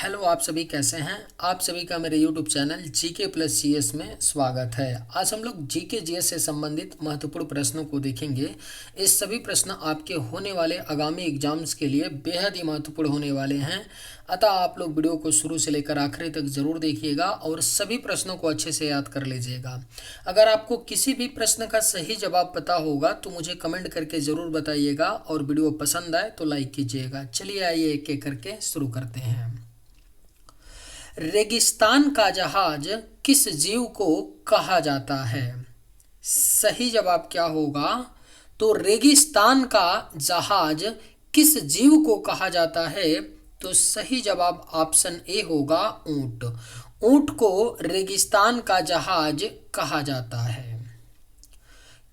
Hello, आप सभी कैसे हैं। आप सभी का मेरे YouTube channel GK plus GS में स्वागत है। आज हम लोग जीके जीएस से संबंधित महत्वपूर्ण प्रश्नों को देखेंगे। इस सभी प्रश्न आपके होने वाले आगामी एग्जाम्स के लिए बेहद ही महत्वपूर्ण होने वाले हैं। अतः आप लोग वीडियो को शुरू से लेकर आखिरी तक ज़रूर देखिएगा और सभी प्रश्नों को अच्छे से याद कर लीजिएगा। अगर आपको किसी भी प्रश्न का सही जवाब पता होगा तो मुझे कमेंट करके ज़रूर बताइएगा और वीडियो पसंद आए तो लाइक कीजिएगा। चलिए आइए एक एक करके शुरू करते हैं। रेगिस्तान का जहाज किस जीव को कहा जाता है। सही जवाब क्या होगा? तो रेगिस्तान का जहाज किस जीव को कहा जाता है? तो सही जवाब ऑप्शन ए होगा, ऊंट। ऊंट को रेगिस्तान का जहाज कहा जाता है।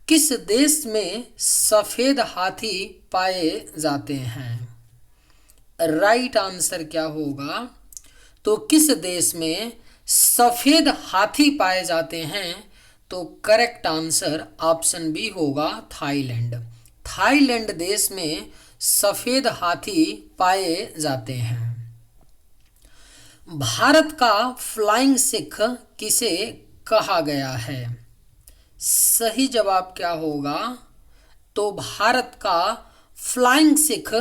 किस देश में सफेद हाथी पाए जाते हैं? राइट आंसर क्या होगा? तो किस देश में सफेद हाथी पाए जाते हैं? तो करेक्ट आंसर ऑप्शन बी होगा, थाईलैंड। थाईलैंड देश में सफेद हाथी पाए जाते हैं। भारत का फ्लाइंग सिख किसे कहा गया है? सही जवाब क्या होगा? तो भारत का फ्लाइंग सिख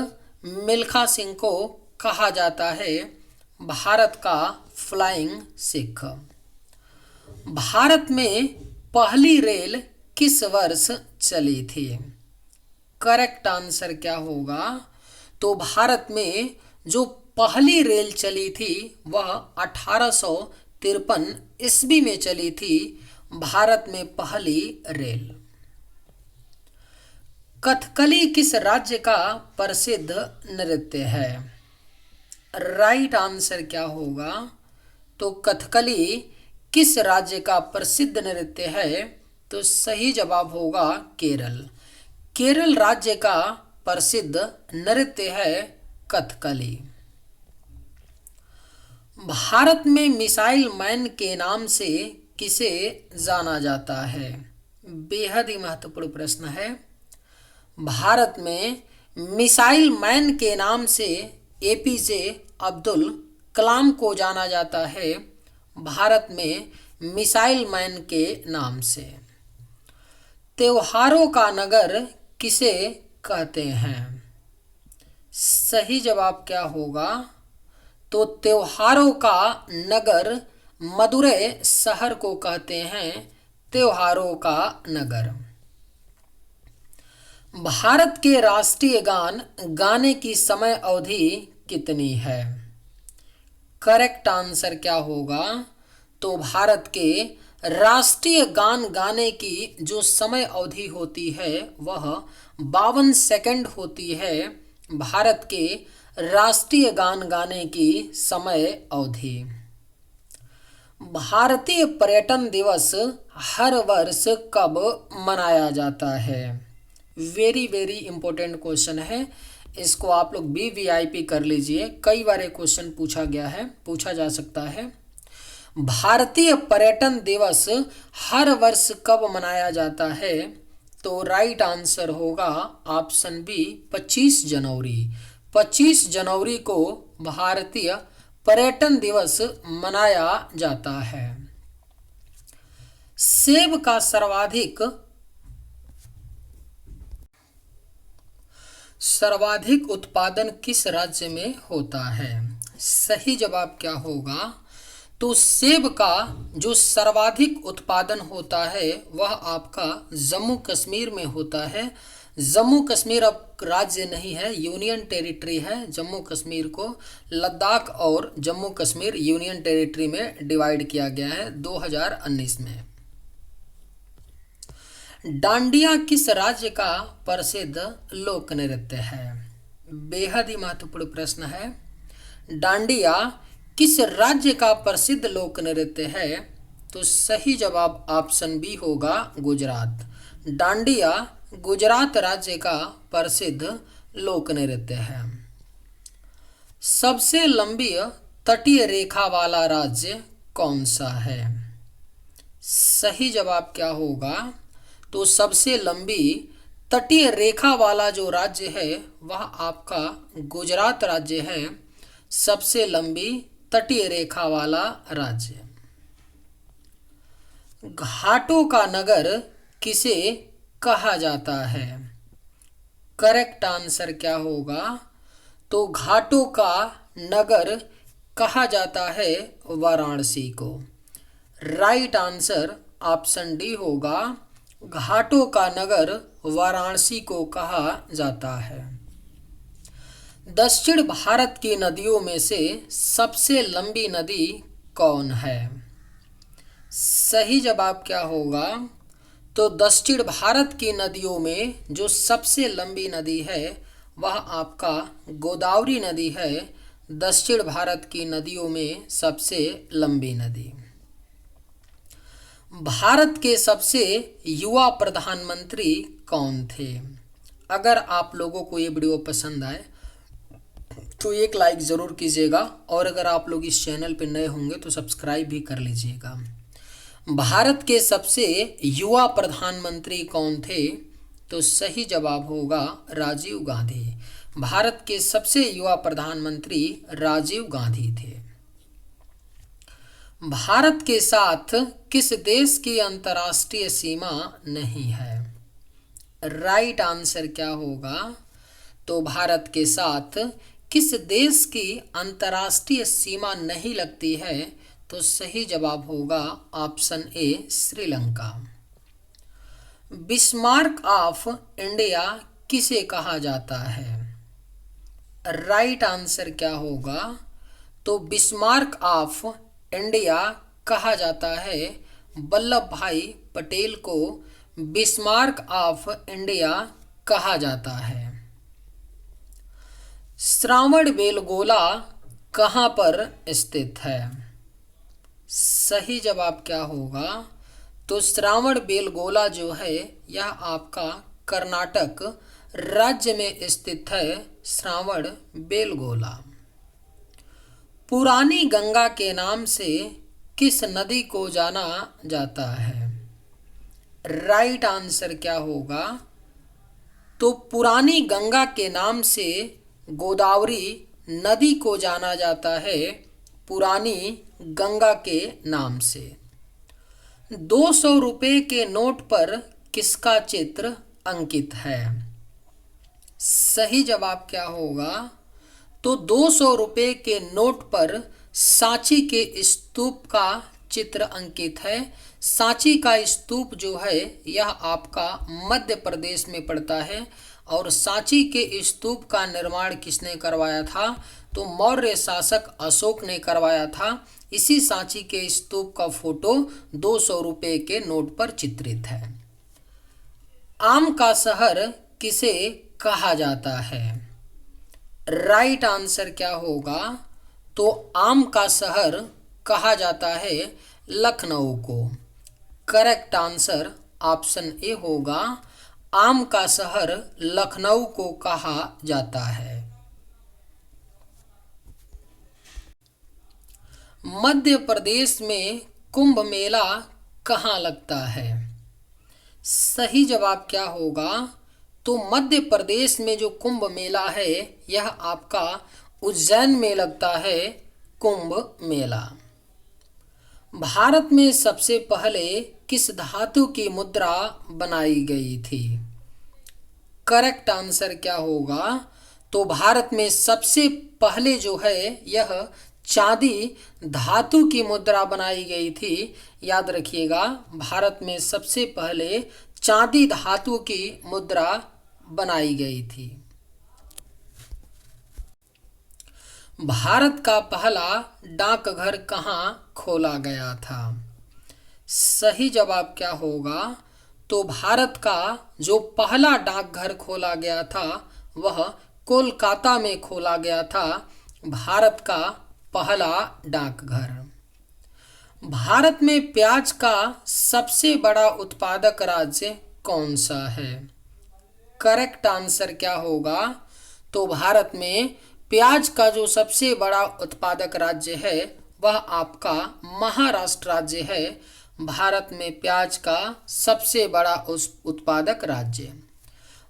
मिल्खा सिंह को कहा जाता है। भारत का फ्लाइंग सिख। भारत में पहली रेल किस वर्ष चली थी? करेक्ट आंसर क्या होगा? तो भारत में जो पहली रेल चली थी वह 1853 ईस्वी में चली थी। भारत में पहली रेल। कथकली किस राज्य का प्रसिद्ध नृत्य है? राइट आंसर क्या होगा? तो कथकली किस राज्य का प्रसिद्ध नृत्य है? तो सही जवाब होगा, केरल। केरल राज्य का प्रसिद्ध नृत्य है कथकली। भारत में मिसाइल मैन के नाम से किसे जाना जाता है? बेहद ही महत्वपूर्ण प्रश्न है। भारत में मिसाइल मैन के नाम से एपीजे अब्दुल कलाम को जाना जाता है। भारत में मिसाइल मैन के नाम से। त्योहारों का नगर किसे कहते हैं? सही जवाब क्या होगा? तो त्योहारों का नगर मदुरै शहर को कहते हैं। त्योहारों का नगर। भारत के राष्ट्रीय गान गाने की समय अवधि कितनी है? करेक्ट आंसर क्या होगा? तो भारत के राष्ट्रीय गान गाने की जो समय अवधि होती है वह 52 सेकंड होती है। भारत के राष्ट्रीय गान गाने की समय अवधि। भारतीय पर्यटन दिवस हर वर्ष कब मनाया जाता है? वेरी वेरी इंपॉर्टेंट क्वेश्चन है। इसको आप लोग भी वीआईपी कर लीजिए। कई बार ये क्वेश्चन पूछा जा सकता है। भारतीय पर्यटन दिवस हर वर्ष कब मनाया जाता है? तो राइट आंसर होगा ऑप्शन बी, 25 जनवरी। 25 जनवरी को भारतीय पर्यटन दिवस मनाया जाता है। सेब का सर्वाधिक उत्पादन किस राज्य में होता है? सही जवाब क्या होगा? तो सेब का जो सर्वाधिक उत्पादन होता है वह आपका जम्मू कश्मीर में होता है। जम्मू कश्मीर अब राज्य नहीं है, यूनियन टेरिटरी है। जम्मू कश्मीर को लद्दाख और जम्मू कश्मीर यूनियन टेरिटरी में डिवाइड किया गया है 2019 में। डांडिया किस राज्य का प्रसिद्ध लोक नृत्य है? बेहद ही महत्वपूर्ण प्रश्न है। डांडिया किस राज्य का प्रसिद्ध लोक नृत्य है? तो सही जवाब ऑप्शन बी होगा, गुजरात। डांडिया गुजरात राज्य का प्रसिद्ध लोक नृत्य है। सबसे लंबी तटीय रेखा वाला राज्य कौन सा है? सही जवाब क्या होगा? तो सबसे लंबी तटीय रेखा वाला जो राज्य है वह आपका गुजरात राज्य है। सबसे लंबी तटीय रेखा वाला राज्य। घाटों का नगर किसे कहा जाता है? करेक्ट आंसर क्या होगा? तो घाटों का नगर कहा जाता है वाराणसी को। राइट आंसर ऑप्शन डी होगा, घाटों का नगर वाराणसी को कहा जाता है। दक्षिण भारत की नदियों में से सबसे लंबी नदी कौन है? सही जवाब क्या होगा? तो दक्षिण भारत की नदियों में जो सबसे लंबी नदी है वह आपका गोदावरी नदी है। दक्षिण भारत की नदियों में सबसे लंबी नदी। भारत के सबसे युवा प्रधानमंत्री कौन थे? अगर आप लोगों को ये वीडियो पसंद आए तो एक लाइक ज़रूर कीजिएगा, और अगर आप लोग इस चैनल पर नए होंगे तो सब्सक्राइब भी कर लीजिएगा। भारत के सबसे युवा प्रधानमंत्री कौन थे? तो सही जवाब होगा राजीव गांधी। भारत के सबसे युवा प्रधानमंत्री राजीव गांधी थे। भारत के साथ किस देश की अंतर्राष्ट्रीय सीमा नहीं है? राइट आंसर क्या होगा? तो भारत के साथ किस देश की अंतर्राष्ट्रीय सीमा नहीं लगती है? तो सही जवाब होगा option A Sri Lanka. Bismarck of India किसे कहा जाता है? राइट आंसर क्या होगा? तो बिस्मार्क ऑफ इंडिया कहा जाता है वल्लभ भाई पटेल को बिस्मार्क ऑफ इंडिया कहा जाता है। श्रावण बेलगोला कहाँ पर स्थित है? सही जवाब क्या होगा? तो श्रावण बेलगोला जो है यह आपका कर्नाटक राज्य में स्थित है। श्रावण बेलगोला। पुरानी गंगा के नाम से किस नदी को जाना जाता है? राइट आंसर क्या होगा? तो पुरानी गंगा के नाम से गोदावरी नदी को जाना जाता है, पुरानी गंगा के नाम से। 200 रुपये के नोट पर किसका चित्र अंकित है? सही जवाब क्या होगा? तो 200 रुपये के नोट पर सांची के स्तूप का चित्र अंकित है। सांची का स्तूप जो है यह आपका मध्य प्रदेश में पड़ता है, और सांची के स्तूप का निर्माण किसने करवाया था? तो मौर्य शासक अशोक ने करवाया था। इसी सांची के स्तूप का फोटो 200 रुपये के नोट पर चित्रित है। आम का शहर किसे कहा जाता है? राइट आंसर क्या होगा? तो आम का शहर कहा जाता है लखनऊ को। करेक्ट आंसर ऑप्शन ए होगा, आम का शहर लखनऊ को कहा जाता है। मध्य प्रदेश में कुंभ मेला कहाँ लगता है? सही जवाब क्या होगा? तो मध्य प्रदेश में जो कुंभ मेला है यह आपका उज्जैन में लगता है कुंभ मेला। भारत में सबसे पहले किस धातु की मुद्रा बनाई गई थी? करेक्ट आंसर क्या होगा? तो भारत में सबसे पहले जो है यह चांदी धातु की मुद्रा बनाई गई थी। याद रखिएगा, भारत में सबसे पहले चांदी धातु की मुद्रा बनाई गई थी। भारत का पहला डाकघर कहाँ खोला गया था? सही जवाब क्या होगा? तो भारत का जो पहला डाकघर खोला गया था वह कोलकाता में खोला गया था। भारत का पहला डाकघर। भारत में प्याज का सबसे बड़ा उत्पादक राज्य कौन सा है? करेक्ट आंसर क्या होगा? तो भारत में प्याज का जो सबसे बड़ा उत्पादक राज्य है वह आपका महाराष्ट्र राज्य है। भारत में प्याज का सबसे बड़ा उत्पादक राज्य।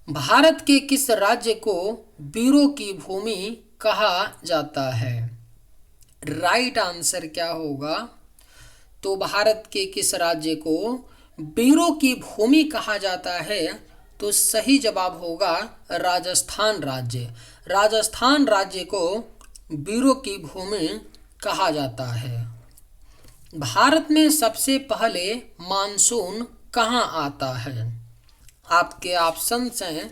भारत के किस राज्य को वीरों की भूमि कहा जाता है? राइट आंसर क्या होगा? तो भारत के किस राज्य को वीरों की भूमि कहा जाता है? तो सही जवाब होगा राजस्थान राज्य। राजस्थान राज्य को वीरों की भूमि कहा जाता है। भारत में सबसे पहले मानसून कहाँ आता है? आपके ऑप्शंस हैं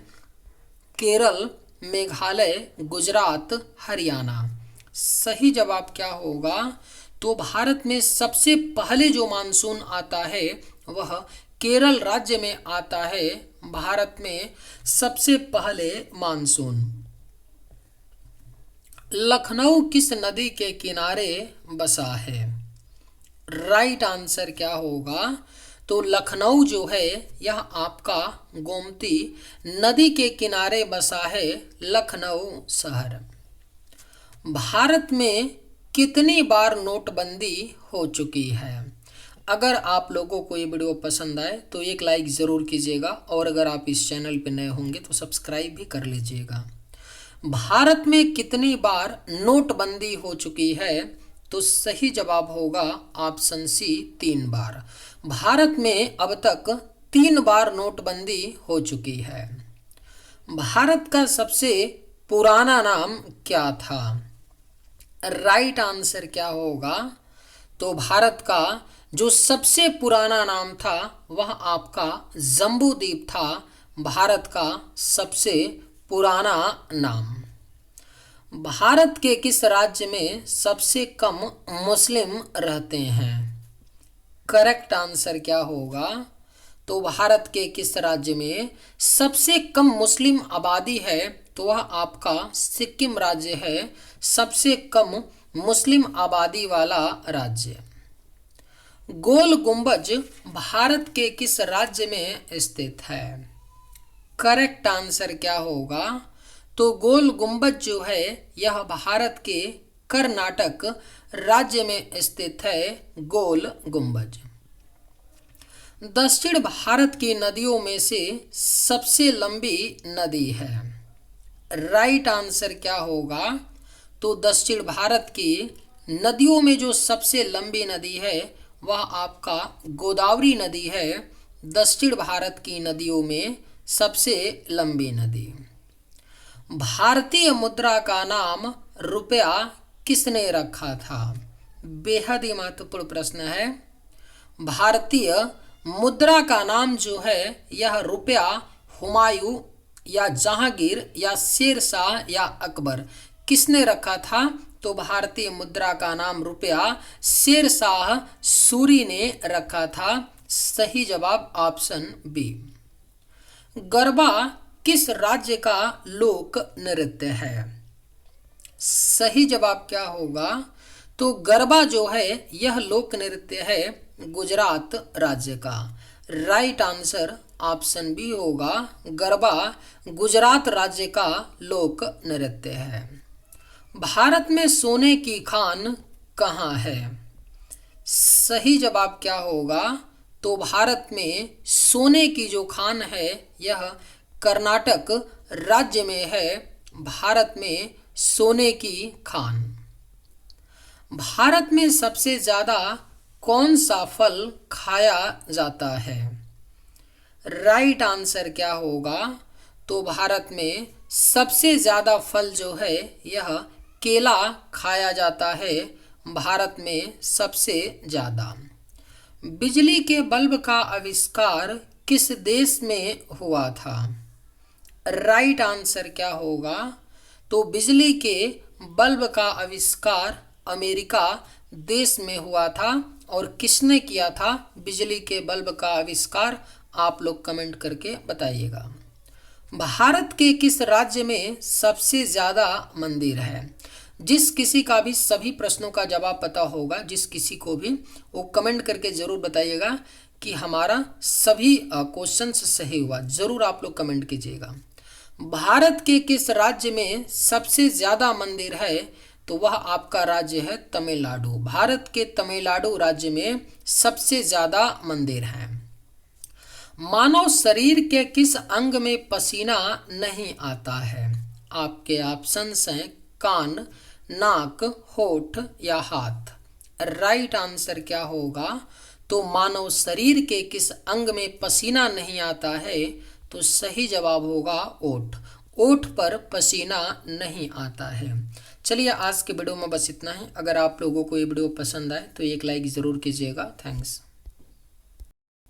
केरल, मेघालय, गुजरात, हरियाणा। सही जवाब क्या होगा? तो भारत में सबसे पहले जो मानसून आता है वह केरल राज्य में आता है। भारत में सबसे पहले मानसून। लखनऊ किस नदी के किनारे बसा है? राइट आंसर क्या होगा? तो लखनऊ जो है यह आपका गोमती नदी के किनारे बसा है, लखनऊ शहर। भारत में कितनी बार नोटबंदी हो चुकी है? अगर आप लोगों को ये वीडियो पसंद आए तो एक लाइक ज़रूर कीजिएगा और अगर आप इस चैनल पर नए होंगे तो सब्सक्राइब भी कर लीजिएगा। भारत में कितनी बार नोटबंदी हो चुकी है? तो सही जवाब होगा ऑप्शन सी 3 बार। भारत में अब तक 3 बार नोटबंदी हो चुकी है। भारत का सबसे पुराना नाम क्या था? राइट आंसर क्या होगा? तो भारत का जो सबसे पुराना नाम था वह आपका जम्बूद्वीप था, भारत का सबसे पुराना नाम। भारत के किस राज्य में सबसे कम मुस्लिम रहते हैं? करेक्ट आंसर क्या होगा? तो भारत के किस राज्य में सबसे कम मुस्लिम आबादी है? तो वह आपका सिक्किम राज्य है, सबसे कम मुस्लिम आबादी वाला राज्य। गोल गुंबज भारत के किस राज्य में स्थित है? करेक्ट आंसर क्या होगा? तो गोल गुंबज जो है यह भारत के कर्नाटक राज्य में स्थित है, गोल गुंबज। दक्षिण भारत की नदियों में से सबसे लंबी नदी है? राइट आंसर क्या होगा? तो दक्षिण भारत की नदियों में जो सबसे लंबी नदी है वह आपका गोदावरी नदी है, दक्षिण भारत की नदियों में सबसे लंबी नदी। भारतीय मुद्रा का नाम रुपया किसने रखा था? बेहद ही महत्वपूर्ण प्रश्न है। भारतीय मुद्रा का नाम जो है यह रुपया हुमायूं या जहांगीर या शेरशाह या अकबर किसने रखा था? तो भारतीय मुद्रा का नाम रुपया शेरशाह सूरी ने रखा था। सही जवाब ऑप्शन बी। गरबा किस राज्य का लोक नृत्य है? सही जवाब क्या होगा? तो गरबा जो है यह लोक नृत्य है गुजरात राज्य का। राइट आंसर ऑप्शन बी होगा, गरबा गुजरात राज्य का लोक नृत्य है। भारत में सोने की खान कहाँ है? सही जवाब क्या होगा? तो भारत में सोने की जो खान है यह कर्नाटक राज्य में है, भारत में सोने की खान। भारत में सबसे ज़्यादा कौन सा फल खाया जाता है? राइट आंसर क्या होगा? तो भारत में सबसे ज़्यादा फल जो है यह केला खाया जाता है, भारत में सबसे ज़्यादा। बिजली के बल्ब का आविष्कार किस देश में हुआ था? राइट आंसर क्या होगा? तो बिजली के बल्ब का आविष्कार अमेरिका देश में हुआ था। और किसने किया था बिजली के बल्ब का आविष्कार? आप लोग कमेंट करके बताइएगा। भारत के किस राज्य में सबसे ज़्यादा मंदिर है? जिस किसी का भी सभी प्रश्नों का जवाब पता होगा, जिस किसी को भी, वो कमेंट करके ज़रूर बताइएगा कि हमारा सभी क्वेश्चंस सही हुआ। ज़रूर आप लोग कमेंट कीजिएगा। भारत के किस राज्य में सबसे ज़्यादा मंदिर है? तो वह आपका राज्य है तमिलनाडु। भारत के तमिलनाडु राज्य में सबसे ज़्यादा मंदिर हैं। मानव शरीर के किस अंग में पसीना नहीं आता है? आपके ऑप्शंस हैं कान, नाक, होठ या हाथ? राइट आंसर क्या होगा? तो मानव शरीर के किस अंग में पसीना नहीं आता है? तो सही जवाब होगा ओठ। ओठ पर पसीना नहीं आता है। चलिए आज के वीडियो में बस इतना ही। अगर आप लोगों को ये वीडियो पसंद आए तो एक लाइक ज़रूर कीजिएगा। थैंक्स।